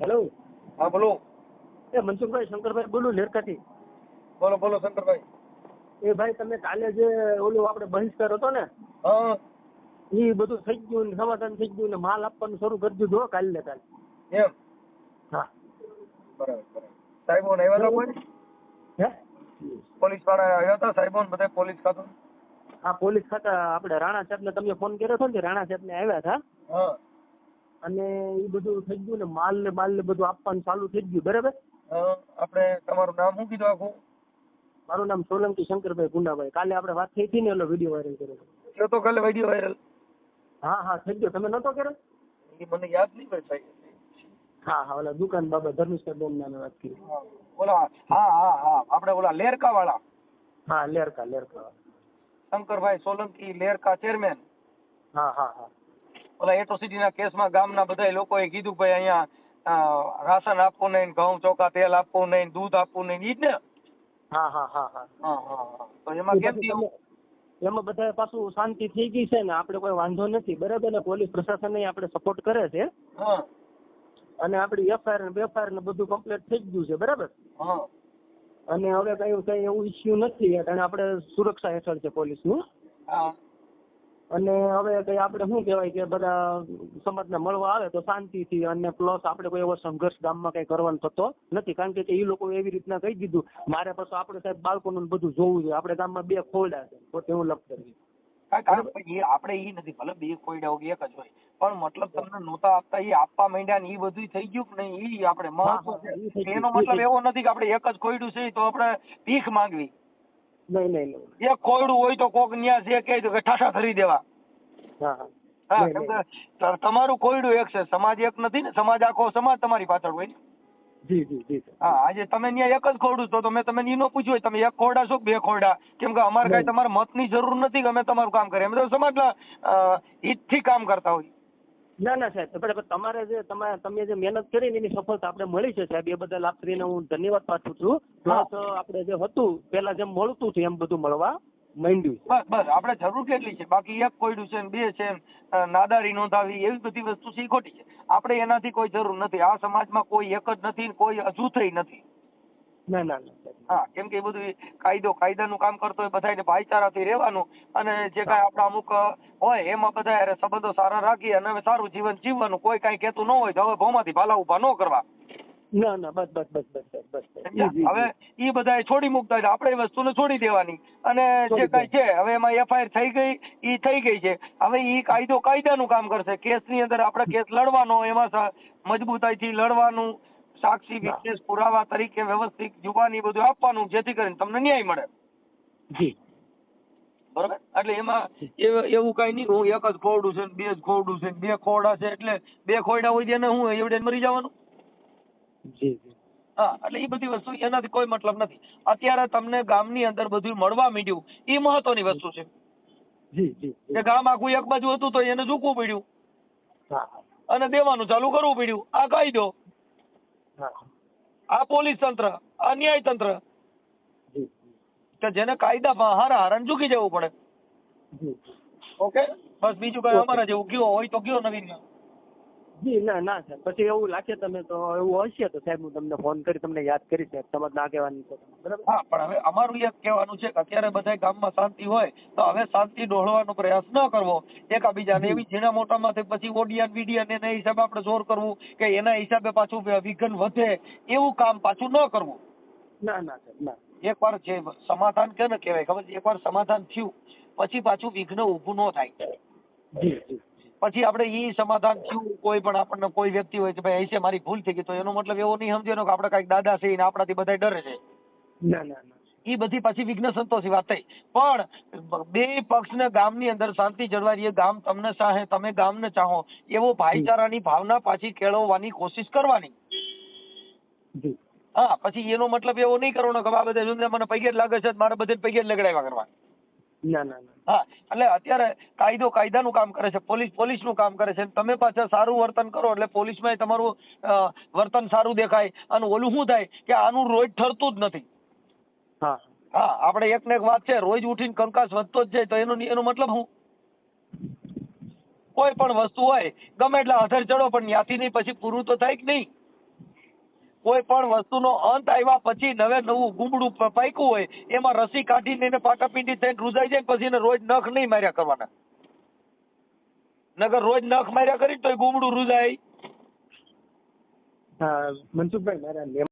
Hello. હા બોલો. એ મનસુખભાઈ શંકરભાઈ બોલું લેરકાથી. બોલો બોલો શંકરભાઈ. એ ભાઈ તમે કાલે જે ઓલું આપણે બહિષ્કાર હતો ને હા એ બધું થઈ ગયું ને સમાધાન થઈ ગયું ને માલ આપવાનું શરૂ કરી દીધું કાલે ને કાલે. એમ હા બરાબર બરાબર. સાહેબો ને આવ્યા હતા કોઈ? હે પોલીસ વાળા આવ્યા હતા સાહેબો ને બધા પોલીસ ખાતું? હા પોલીસ ખાતા આપણે રાણા સાહેબને તમે ફોન કર્યો હતો ને રાણા સાહેબને આવ્યા હતા હા અને એ બધું થઈ ગયું ને માલ ને બધું આપવાનું ચાલુ થઈ ગયું બરાબર. હા. આપણે તમારું નામ શું કીધું આખું? મારું નામ સોલંકી શંકરભાઈ ગુંડાભાઈ. કાલે આપણે વાત થઈ હતી ને એટલે વિડીયો વાયરલ કર્યો. કયો તો કાલે વિડીયો વાયરલ? હા હા થઈ ગયો. તમે નતો કર્યો? એ મને યાદ નહીં ભાઈ સાહેબ. હા હા ઓલા દુકાન બાબા ધર્મેશ્વર બેન નામે વાત કરી. ઓલા હા હા હા આપણે ઓલા લેરકા વાળા હા લેરકા શંકરભાઈ સોલંકી લેરકા ચેરમેન. હા હા હા ઓલા એટ્રોસિટી ના કેસમાં ગામના બધા લોકોએ કીધું ભાઈ અહીંયા રાશન આપવું નહીં, ઘઉં ચોખા તેલ આપવું નહીં, દૂધ આપવું નહીં, ઈ જ ને? હા હા હા હા હા હા હા. તો એમાં કેમ થયું? એમાં બધા પાછું શાંતિ થઈ ગઈ છે ને આપણે કોઈ વાંધો નથી બરાબર ને. પોલીસ પ્રશાસન આપણે સપોર્ટ કરે છે હા અને આપણી એફઆઈઆર ને બેફઆઈઆર ને બધું કમ્પ્લીટ થઈ ગયું છે બરાબર. હા અને હવે કઈ એવું ઇસ્યુ નથી અને આપણે સુરક્ષા હેઠળ છે પોલીસનું. હા અને હવે કઈ આપણે શું કહેવાય કે બધા સમાજને મળવા આવે તો શાંતિથી અને પ્લસ આપણે કોઈ એવો સંઘર્ષ ગામમાં કઈ કરવાનો થતો નથી. કારણ કે એ લોકો એવી રીતના કહી દીધું મારે પાછું આપણે સાહેબ બાળકોનું બધું જોવું જોઈએ. આપણે ગામમાં 2 ખોરડા છે પોતે હું લપ કરવી. આપણે ઈ નથી ભલે 2 કોયડા હોય એક જ હોય પણ મતલબ તમને નહોતા આપતા એ આપવા માંડ્યા ને એ બધું થઈ ગયું કે નહીં ઈ આપણે મહત્વ છે. એનો મતલબ એવો નથી કે આપણે એક જ કોયડું છે તો આપણે ભીખ માંગવી. નહીં એક કોયડું હોય તો કોક ન્યા જે કહે તો કે ઠાઠા કરી દેવા. હા હા કેમ કે તમારું કોયડું એક છે, સમાજ એક નથી ને. સમાજ આખો સમાજ તમારી પાછળ હોય ને. જી જી જી હા આજે તમે ત્યાં એક જ ખોરડું તો મેં તમે ઈ ન પૂછ્યું હોય તમે એક ખોરડા છો 2 ખોરડા? કેમ કે અમારે કઈ તમારા મતની જરૂર નથી કે અમે તમારું કામ કરીએ. અમે તો સમાજના હિતથી કામ કરતા હોય. ના સાહેબ પણ તમારે જે તમે જે મહેનત કરી એની સફળતા આપણે મળી છે સાહેબ. એ બદલ આપને હું ધન્યવાદ પાઠવું છું. પ્લસ આપણે જે હતું પેલા જેમ મળતું હતું એમ બધું મળવા માંડ્યું. બસ આપણે જરૂર કેટલી છે? બાકી એક કોયડું છે ને 2 છે ને નાદારી નોંધાવી એવી બધી વસ્તુ છે ખોટી છે. આપણે એનાથી કોઈ જરૂર નથી. આ સમાજમાં કોઈ એક જ નથી, કોઈ અજૂથઈ નથી. ના હા કેમ કે એ બધું કાયદાનું કામ કરતો હોય બધાને ભાઈચારાથી રહેવાનું અને જે કાંઈ આપણા અમુક હોય એમાં બધા સંબંધો સારા રાખી અને હવે સારું જીવન જીવવાનું. કોઈ કાંઈ કહેતું ન હોય તો હવે ભોમાંથી ભાલા ઉભા ન કરવા. ના બસ હવે ઈ બધા છોડી મૂકતા એટલે આપણે એ વસ્તુને છોડી દેવાની અને જે કાંઈ છે હવે એમાં એફઆઈઆર થઈ ગઈ ઈ થઈ ગઈ છે. હવે ઈ કાયદાનું કામ કરશે. કેસની અંદર આપણે કેસ લડવાનો, એમાં મજબૂતાઈથી લડવાનું, સાક્ષી વિશેષ પુરાવા તરીકે વ્યવસ્થિત જુબાની બધું આપવાનું જેથી કરીને તમને ન્યાય મળે. જી બરોબર. એટલે એમાં એવું કઈ નહીં હું એક જ ખોરડું છે 2 જ ખોરડું છે 2 ખોરડા છે એટલે 2 ખોરડા હોય તેને હું એવડે મરી જવાનું. જી હા એટલે એ બધી વસ્તુ એનાથી કોઈ મતલબ નથી. અત્યારે તમને ગામની અંદર બધું મળવા માંડ્યું એ મહત્વની વસ્તુ છે. જી કે ગામ આખું એક બાજુ હતું તો એને ઝૂકવું પડ્યું અને દેવાનું ચાલુ કરવું પડ્યું. આ કાયદો, આ પોલીસ તંત્ર, આ ન્યાય તંત્ર કે જેને કાયદામાં હારા ઝૂકી જવું પડે. ઓકે બસ બીજું કઈ અમારા જેવું ગયો હોય તો ગયો નવીન. જી ના સાહેબ પછી એવું લાગે તમે તો એવું હશે તો સાહેબ હું તમને ફોન કરી તમને યાદ કરી સાહેબ તમારે ના કહેવાની તો બરાબર. હા પણ હવે અમારું એક કહેવાનું છે કે અત્યારે બધા ગામમાં શાંતિ હોય તો હવે શાંતિ ડોળવાનો પ્રયાસ ન કરવો એકાબીજાને. એવી ઝીણા મોટામાંથી પછી ઓડિયન વિડિયન એના હિસાબે આપણે જોર કરવું કે એના હિસાબે પાછું વિઘન વધે એવું કામ પાછું ન કરવું. ના સાહેબ ના. એકવાર જે સમાધાન કે ને કહેવાય ખબર છે, એકવાર સમાધાન થયું પછી પાછું વિઘ્ન ઊભું ન થાય. પછી આપણે ઈ સમાધાન થયું કોઈ પણ આપણને કોઈ વ્યક્તિ હોય કે ભાઈ ऐसे મારી ભૂલ થઈ ગઈ તો એનો મતલબ એવો નહીં સમજવાનો કે આપણે કાંઈક દાદા છે ને આપણાથી બધા ડરે છે. ના ઈ બધી પાછી વિઘ્ન સંતોષી વાત થઈ. પણ 2 પક્ષને ગામની અંદર શાંતિ જળવાઈ રહે, ગામ તમને ચાહે તમે ગામને ચાહો એવો ભાઈચારાની ભાવના પાછી કેળવવાની કોશિશ કરવાની. હા પછી એનો મતલબ એવો નહીં કરવાનો કે આ બધા મને પૈગે જ લાગે છે મારે બધે પૈગે જ લગડાવ્યા કરવા. ના હા એટલે અત્યારે કાયદાનું કામ કરે છે, પોલીસનું કામ કરે છે. તમે પાછા સારું વર્તન કરો એટલે પોલીસમાં તમારું વર્તન સારું દેખાય અને ઓલું શું થાય કે આનું રોજ ઠરતું જ નથી. હા આપણે એક ને એક વાત છે રોજ ઉઠીને કંકાસ વધતો જ જાય તો એનો મતલબ શું? કોઈ પણ વસ્તુ હોય ગમે એટલા હથર ચડો પણ ત્યાંથી નહીં પછી પૂરું તો થાય કે નહીં. કોઈ પણ વસ્તુનો અંત આવ્યા પછી નવું ગુમડું પાક્યું હોય એમાં રસી કાઢીને એને પાટાપીંડી થઈને રૂજાઈ જાય પછી એને રોજ નખ નહીં માર્યા કરવાના. નગર રોજ નખ માર્યા કરી તો ગુમડું રૂજાય. હા મનસુખભાઈ મારા